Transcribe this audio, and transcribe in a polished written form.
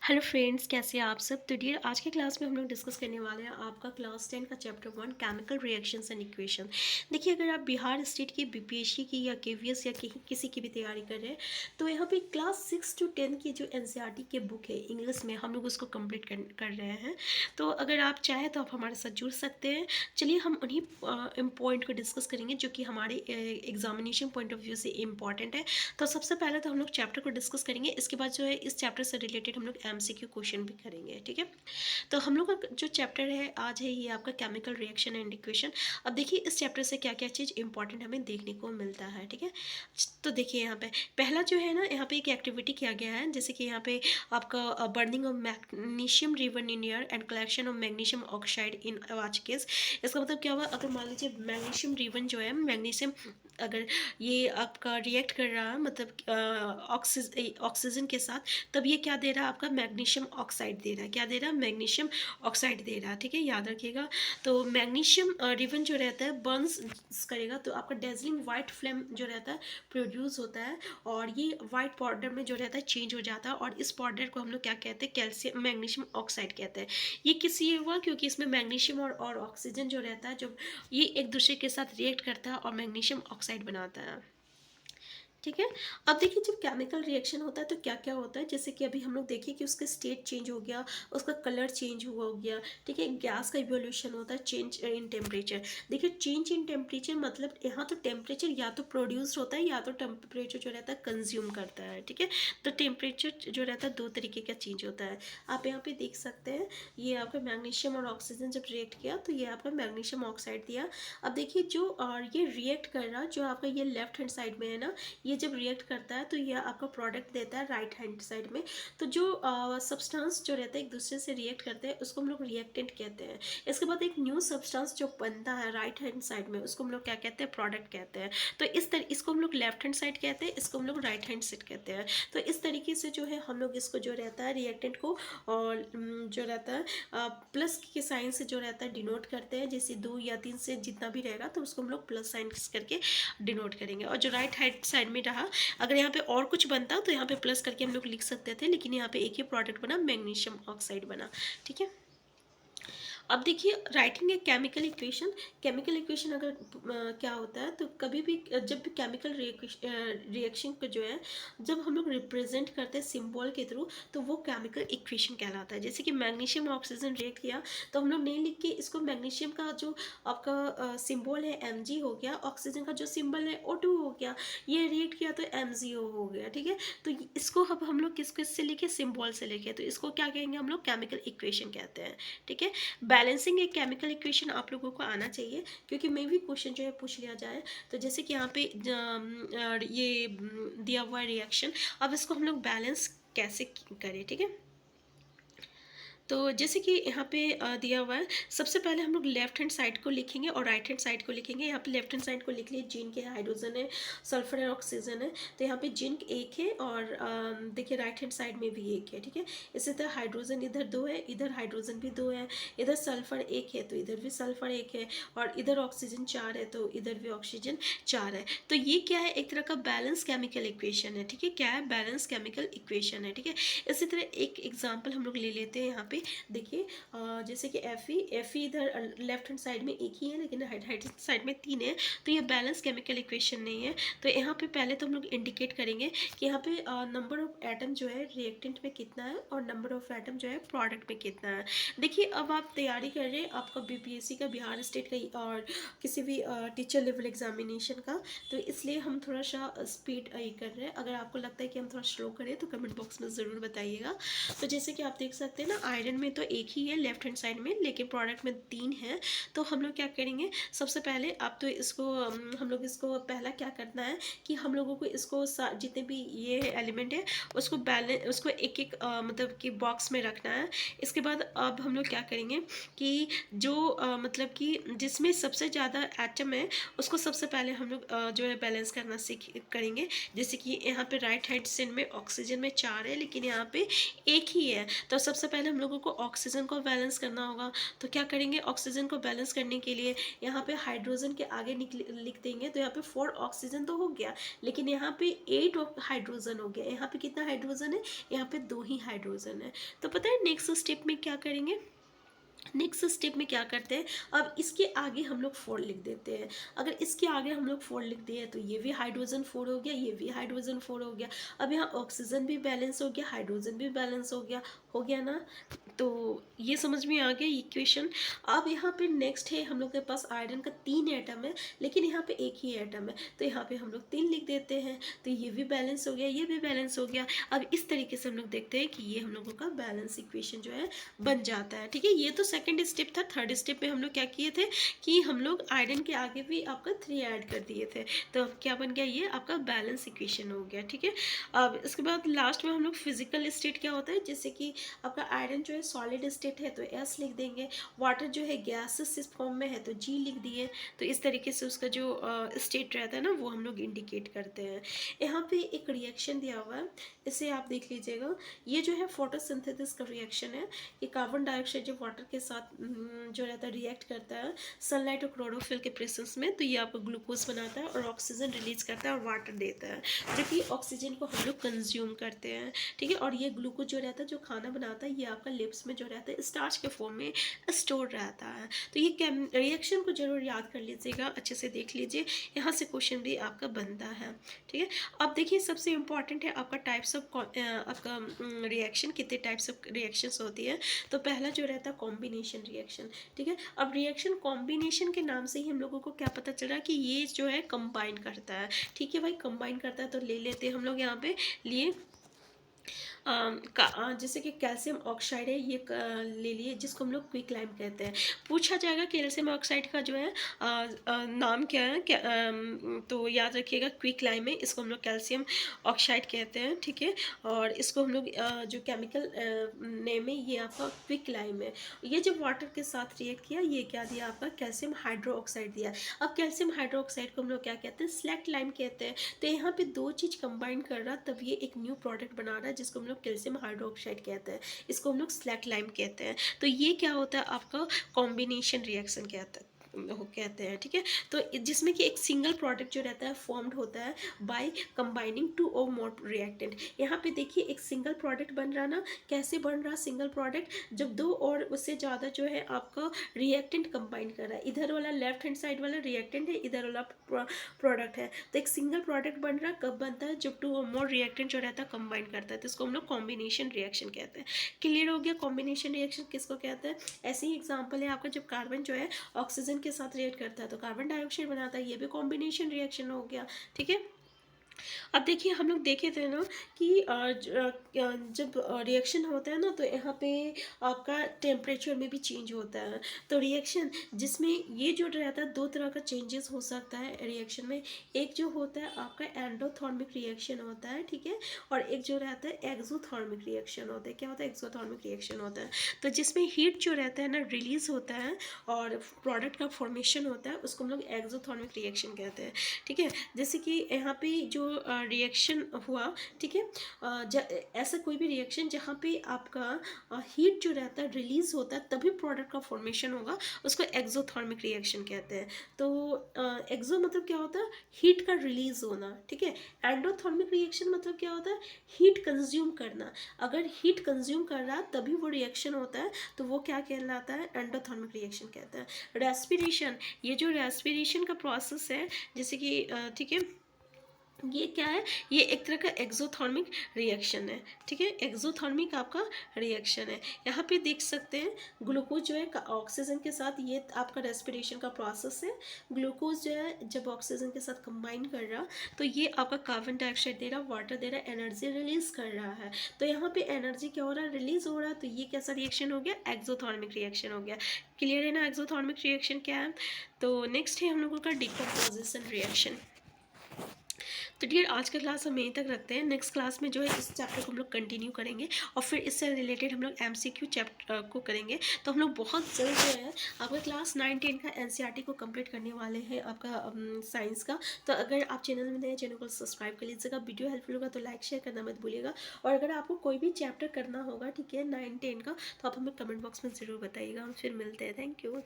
Hello friends, कैसे हैं आप सब। तो डियर, आज के क्लास में हम लोग डिस्कस करने वाले हैं आपका क्लास 10 का chapter 1 chemical reactions and equation. देखिए, अगर आप बिहार स्टेट की बीपीएससी की या केवीएस या किसी की भी तैयारी कर रहे हैं तो यहाँ पे क्लास 6 to 10 की जो एनसीईआरटी की बुक है इंग्लिश में, हम लोग उसको कंप्लीट कर रहे हैं। तो अगर आप चाहें तो आप हमारे साथ जुड़ सकते हैं। चलिए हम उन्हीं पॉइंट को डिस्कस करेंगे जो कि हमारे एग्जामिनेशन पॉइंट ऑफ व्यू से इम्पॉर्टेंट है। तो सबसे पहले तो हम लोग चैप्टर को डिस्कस करेंगे, इसके बाद जो है इस चैप्टर से रिलेटेड हम लोग एमसीक्यू क्वेश्चन भी करेंगे, ठीक है। तो हम लोग का जो चैप्टर है आज है ये आपका केमिकल रिएक्शन एंड इक्वेशन। अब देखिए इस चैप्टर से क्या क्या चीज़ इंपॉर्टेंट हमें देखने को मिलता है, ठीक है। तो देखिए यहाँ पे पहला जो है ना, यहाँ पे एक एक्टिविटी किया गया है, जैसे कि यहाँ पे आपका burning of magnesium ribbon in air and collection of magnesium oxide in watch case. इसका मतलब क्या हुआ, अगर मान लीजिए मैग्नीशियम रिवन जो है, मैग्नीशियम अगर ये आपका रिएक्ट कर रहा है मतलब ऑक्सीजन के साथ, तब ये क्या दे रहा है, आपका मैग्नीशियम ऑक्साइड दे रहा है। क्या दे रहा है, मैग्नीशियम ऑक्साइड दे रहा है, ठीक है, याद रखिएगा। तो मैग्नीशियम रिबन जो रहता है बर्न्स करेगा तो आपका डेजलिंग वाइट फ्लेम जो रहता है प्रोड्यूस होता है, और ये वाइट पाउडर में जो रहता है चेंज हो जाता है, और इस पाउडर को हम लोग क्या कहते हैं, कैल्शियम मैग्नीशियम ऑक्साइड कहते हैं। ये किस लिए हुआ, क्योंकि इसमें मैग्नीशियम और ऑक्सीजन जो रहता है, जो ये एक दूसरे के साथ रिएक्ट करता है और मैग्नीशियम ऑक्साइड बनाता है, ठीक है। अब देखिए जब केमिकल रिएक्शन होता है तो क्या क्या होता है, जैसे कि अभी हम लोग देखिए कि उसका स्टेट चेंज हो गया, उसका कलर चेंज हुआ हो गया, ठीक है। गैस का इवोल्यूशन होता है, चेंज इन टेम्परेचर। देखिए चेंज इन टेम्परेचर मतलब यहाँ तो टेम्परेचर या तो प्रोड्यूस होता है या तो टेम्परेचर जो रहता है कंज्यूम करता है, ठीक है। तो टेम्परेचर जो रहता है दो तरीके का चेंज होता है। आप यहाँ पे देख सकते हैं, ये आपका मैग्नीशियम और ऑक्सीजन जब रिएक्ट किया तो ये आपका मैग्नीशियम ऑक्साइड दिया। अब देखिए जो ये रिएक्ट कर रहा, जो आपका ये लेफ्ट हैंड साइड में है ना, ये जब रिएक्ट करता है तो ये आपका प्रोडक्ट देता है राइट हैंड साइड में। तो जो सब्सटेंस जो रहता है एक दूसरे से रिएक्ट करते हैं उसको हम लोग रिएक्टेंट कहते हैं। इसके बाद एक न्यू सब्सटेंस जो बनता है राइट हैंड साइड में उसको हम लोग क्या कहते हैं, प्रोडक्ट कहते हैं। तो इसको हम लोग लेफ्ट हैंड साइड कहते हैं, इसको हम लोग राइट हैंड साइड कहते हैं। तो इस तरीके से जो है हम लोग इसको जो रहता है रिएक्टेंट को, और जो रहता है प्लस के साइन से जो रहता है डिनोट करते हैं, जैसे 2 या 3 से जितना भी रहेगा तो उसको हम लोग प्लस साइन करके डिनोट करेंगे। और जो राइट हैंड साइड में रहा, अगर यहाँ पे और कुछ बनता तो यहाँ पे प्लस करके हम लोग लिख सकते थे, लेकिन यहाँ पे एक ही प्रोडक्ट बना, मैग्नीशियम ऑक्साइड बना, ठीक है। अब देखिए writing a chemical equation. Chemical equation अगर क्या होता है, तो कभी भी जब भी केमिकल रिएक्शन को जो है जब हम लोग रिप्रेजेंट करते हैं सिंबल के थ्रू, तो वो केमिकल इक्वेशन कहलाता है। जैसे कि मैग्नीशियम ऑक्सीजन रिएक्ट किया तो हम लोग नहीं लिख के इसको, मैग्नीशियम का जो आपका सिंबल है Mg हो गया, ऑक्सीजन का जो सिंबल है O2 हो गया, ये रिएक्ट किया तो MgO हो गया, ठीक है। तो इसको अब हम लोग किससे लिखे, सिंबल से लिखे, तो इसको क्या कहेंगे हम लोग, केमिकल इक्वेशन कहते हैं, ठीक है। बैलेंसिंग एक केमिकल इक्वेशन आप लोगों को आना चाहिए, क्योंकि मे भी क्वेश्चन जो है पूछ लिया जाए। तो जैसे कि यहाँ पे ये दिया हुआ रिएक्शन, अब इसको हम लोग बैलेंस कैसे करें, ठीक है। तो जैसे कि यहाँ पे दिया हुआ है, सबसे पहले हम लोग लेफ्ट हैंड साइड को लिखेंगे और राइट हैंड साइड को लिखेंगे। यहाँ पे लेफ्ट हैंड साइड को लिख लिए, जिंक है, हाइड्रोजन है, सल्फर है, ऑक्सीजन है। तो यहाँ पे जिंक एक है, और देखिए राइट हैंड साइड में भी एक है, ठीक है। इसी तरह हाइड्रोजन इधर 2 है, इधर हाइड्रोजन भी 2 है, इधर सल्फर एक है तो इधर भी सल्फर एक है, और इधर ऑक्सीजन 4 है तो इधर भी ऑक्सीजन 4 है। तो ये क्या है, एक तरह का बैलेंस केमिकल इक्वेशन है, ठीक है। क्या है, बैलेंस केमिकल इक्वेशन है, ठीक है। इसी तरह एक एग्जाम्पल हम लोग ले लेते हैं यहाँ पे। देखिए जैसे कि Fe इधर लेफ्ट हैंड साइड में एक ही है, लेकिन राइट हैंड साइड में 3 है, तो ये बैलेंस केमिकल इक्वेशन नहीं है। तो यहाँ पे पहले तो हम लोग इंडिकेट करेंगे कि यहाँ पे नंबर ऑफ एटम जो है रिएक्टेंट में कितना है, और नंबर ऑफ एटम जो है प्रोडक्ट में कितना है। देखिए अब आप तैयारी कर रहे हैं आपका बीपीएससी का, बिहार स्टेट का, और किसी भी टीचर लेवल एग्जामिनेशन का, तो इसलिए हम थोड़ा सा स्पीड कर रहे हैं। अगर आपको लगता है कि हम थोड़ा स्लो करें तो कमेंट बॉक्स में ज़रूर बताइएगा। तो जैसे कि आप देख सकते हैं ना, आयरन में तो एक ही है लेफ्ट हैंड साइड में, लेकिन प्रोडक्ट में 3 है। तो हम लोग क्या करेंगे, सबसे पहले आप तो इसको हम लोग इसको पहला क्या करना है कि हम लोगों को इसको जितने भी ये एलिमेंट है उसको बैलेंस, उसको एक एक मतलब कि बॉक्स में रखना है। इसके बाद अब हम लोग क्या करेंगे कि जो मतलब कि जिसमें सबसे ज़्यादा एटम है उसको सबसे पहले हम लोग जो है बैलेंस करना करेंगे। जैसे कि यहाँ पे राइट हैंड साइड में ऑक्सीजन में 4 है, लेकिन यहाँ पे एक ही है, तो सबसे पहले हम लोगों लोगों को ऑक्सीजन को बैलेंस करना होगा। तो क्या करेंगे, ऑक्सीजन को बैलेंस करने के लिए यहाँ पे हाइड्रोजन के आगे लिख देंगे। तो यहाँ पे 4 ऑक्सीजन तो हो गया, लेकिन यहाँ पे 8 हाइड्रोजन हो गया। यहाँ पे कितना हाइड्रोजन है, यहाँ पे 2 ही हाइड्रोजन है। तो पता है नेक्स्ट स्टेप में क्या करेंगे, नेक्स्ट स्टेप में क्या करते हैं, अब इसके आगे हम लोग 4 लिख देते हैं। अगर इसके आगे हम लोग 4 लिख दिए तो ये भी हाइड्रोजन 4 हो गया, ये भी हाइड्रोजन 4 हो गया। अब यहाँ ऑक्सीजन भी बैलेंस हो गया, हाइड्रोजन भी बैलेंस हो गया ना। तो ये समझ में आ गया इक्वेशन। अब यहाँ पे नेक्स्ट है, हम लोग के पास आयरन का 3 एटम है, लेकिन यहाँ पे एक ही एटम है। तो यहाँ पे हम लोग 3 लिख देते हैं। तो ये भी बैलेंस हो गया, ये भी बैलेंस हो गया। अब इस तरीके से हम लोग देखते हैं कि ये हम लोगों का बैलेंस इक्वेशन जो है बन जाता है। ठीक है, ये तो सेकंड स्टेप था। थर्ड स्टेप में हम लोग क्या किए थे कि हम लोग आयरन के आगे भी आपका 3 ऐड कर दिए थे। तो अब क्या बन गया, ये आपका बैलेंस इक्वेशन हो गया। ठीक है, अब इसके बाद लास्ट में हम लोग फिजिकल स्टेट क्या होता है, जैसे कि आपका आयरन जो है सॉलिड स्टेट है तो एस लिख देंगे, वाटर जो है गैसेस फॉर्म में है तो जी लिख दिए। तो इस तरीके से उसका जो स्टेट रहता है ना वो हम लोग इंडिकेट करते हैं। यहाँ पे एक रिएक्शन दिया हुआ है, इसे आप देख लीजिएगा। ये जो है फोटोसिंथेसिस का रिएक्शन है। ये कार्बन डाइऑक्साइड जो वाटर के साथ जो रहता है रिएक्ट करता है सनलाइट और क्लोरोफिल के प्रेजेंस में, तो ये आपको ग्लूकोज बनाता है और ऑक्सीजन रिलीज करता है और वाटर देता है, जबकि ऑक्सीजन को हम लोग कंज्यूम करते हैं। ठीक है, और ये ग्लूकोज जो रहता है जो खाना बनाता है, ये आपका लिप्स में जो रहता है स्टार्च के फॉर्म में स्टोर रहता है। तो ये रिएक्शन को जरूर याद कर लीजिएगा, अच्छे से देख लीजिए, यहाँ से क्वेश्चन भी आपका बनता है। ठीक है, अब देखिए सबसे इम्पॉर्टेंट है आपका टाइप्स ऑफ आपका रिएक्शन, कितने टाइप्स ऑफ रिएक्शंस होती है। तो पहला जो रहता है कॉम्बिनेशन रिएक्शन। ठीक है, अब रिएक्शन कॉम्बिनेशन के नाम से ही हम लोगों को क्या पता चला कि ये जो है कंबाइन करता है। ठीक है भाई, कंबाइन करता है तो ले लेते हैं हम लोग यहाँ पे लिए जैसे कि कैल्शियम ऑक्साइड है, ये ले लिए, जिसको हम लोग क्विक लाइम कहते हैं। पूछा जाएगा कैल्शियम ऑक्साइड का जो है नाम क्या है, तो याद रखिएगा क्विक लाइम है, इसको हम लोग कैल्शियम ऑक्साइड कहते हैं। ठीक है, और इसको हम लोग जो केमिकल नेम है ये आपका क्विक लाइम है। ये जब वाटर के साथ रिएक्ट किया, ये क्या दिया आपका कैल्शियम हाइड्रो ऑक्साइड दिया। अब कैल्शियम हाइड्रो ऑक्साइड को हम लोग क्या कहते हैं, स्लैक्ट लाइम कहते हैं। तो यहाँ पे 2 चीज़ कंबाइन कर रहा, तब ये एक न्यू प्रोडक्ट बना रहा है जिसको हम लोग कैल्शियम हाइड्रोक्साइड कहते हैं, इसको हम लोग स्लैक लाइम कहते हैं। तो ये क्या होता है आपका कॉम्बिनेशन रिएक्शन कहते हैं। ठीक है, तो जिसमें कि एक सिंगल प्रोडक्ट जो रहता है फॉर्म्ड होता है बाय कंबाइनिंग 2 और मोर रिएक्टेंट। यहाँ पे देखिए एक सिंगल प्रोडक्ट बन रहा ना, कैसे बन रहा सिंगल प्रोडक्ट, जब 2 और उससे ज़्यादा जो है आपका रिएक्टेंट कंबाइन कर रहा है। इधर वाला लेफ्ट हैंड साइड वाला रिएक्टेंट है, इधर वाला प्रोडक्ट है। तो एक सिंगल प्रोडक्ट बन रहा कब बनता है, जब 2 और मोर रिएक्टेंट जो रहता है कंबाइन करता है, तो इसको हम लोग कॉम्बिनेशन रिएक्शन कहते हैं। क्लियर हो गया, कॉम्बिनेशन रिएक्शन किसको कहते हैं। ऐसे ही एग्जाम्पल है आपका, जब कार्बन जो है ऑक्सीजन के साथ रिएक्ट करता है तो कार्बन डाइऑक्साइड बनाता है, ये भी कॉम्बिनेशन रिएक्शन हो गया। ठीक है, अब देखिए हम लोग देखे थे ना कि जब रिएक्शन होता है ना तो यहाँ पे आपका टेम्परेचर में भी चेंज होता है। तो रिएक्शन जिसमें ये जो रहता है 2 तरह का चेंजेस हो सकता है रिएक्शन में। एक जो होता है आपका एंडोथर्मिक रिएक्शन होता है, ठीक है, और एक जो रहता है एक्सोथर्मिक रिएक्शन होता है। क्या होता है, एक्सोथर्मिक रिएक्शन होता है। तो जिसमें हीट जो रहता है ना रिलीज होता है और प्रोडक्ट का फॉर्मेशन होता है, उसको हम लोग एक्सोथर्मिक रिएक्शन कहते हैं। ठीक है, जैसे कि यहाँ पे जो रिएक्शन हुआ, ठीक है, ऐसा कोई भी रिएक्शन जहाँ पे आपका हीट जो रहता है रिलीज होता है तभी प्रोडक्ट का फॉर्मेशन होगा, उसको एक्सोथर्मिक रिएक्शन कहते हैं। तो एक्सो मतलब क्या होता है, हीट का रिलीज होना। ठीक है, एंडोथर्मिक रिएक्शन मतलब क्या होता है, हीट कंज्यूम करना। अगर हीट कंज्यूम कर रहा है तभी वो रिएक्शन होता है, तो वो क्या कहलाता है, एंडोथर्मिक रिएक्शन कहते हैं। रेस्पिरेशन, ये जो रेस्पिरेशन का प्रोसेस है, जैसे कि ठीक है, ये क्या है, ये एक तरह का एक्सोथर्मिक रिएक्शन है। ठीक है, एक्सोथर्मिक आपका रिएक्शन है। यहाँ पे देख सकते हैं ग्लूकोज जो है ऑक्सीजन के साथ, ये आपका रेस्पिरेशन का प्रोसेस है। ग्लूकोज जो है जब ऑक्सीजन के साथ कंबाइन कर रहा तो ये आपका कार्बन डाइऑक्साइड दे रहा, वाटर दे रहा, एनर्जी रिलीज कर रहा है। तो यहाँ पे एनर्जी क्या हो रहा है, रिलीज हो रहा है। तो ये कैसा रिएक्शन हो गया, एक्सोथर्मिक रिएक्शन हो गया। क्लियर है ना एक्सोथर्मिक रिएक्शन क्या है। तो नेक्स्ट है हम लोगों का डिकम्पोजिशन रिएक्शन। तो डियर आज का क्लास हम यहीं तक रखते हैं। नेक्स्ट क्लास में जो है इस चैप्टर को हम लोग कंटिन्यू करेंगे और फिर इससे रिलेटेड हम लोग एमसीक्यू चैप्टर को करेंगे। तो हम लोग बहुत जल्द जो है आपका क्लास 9-10 का एनसीईआरटी को कंप्लीट करने वाले हैं आपका साइंस का। तो अगर आप चैनल में नए, चैनल को सब्सक्राइब कर लीजिएगा। वीडियो हेल्पफुल होगा तो लाइक शेयर करना मत भूलिएगा। और अगर आपको कोई भी चैप्टर करना होगा, ठीक है, 9-10 का, तो आप हमें कमेंट बॉक्स में ज़रूर बताइएगा। हम फिर मिलते हैं। Thank you.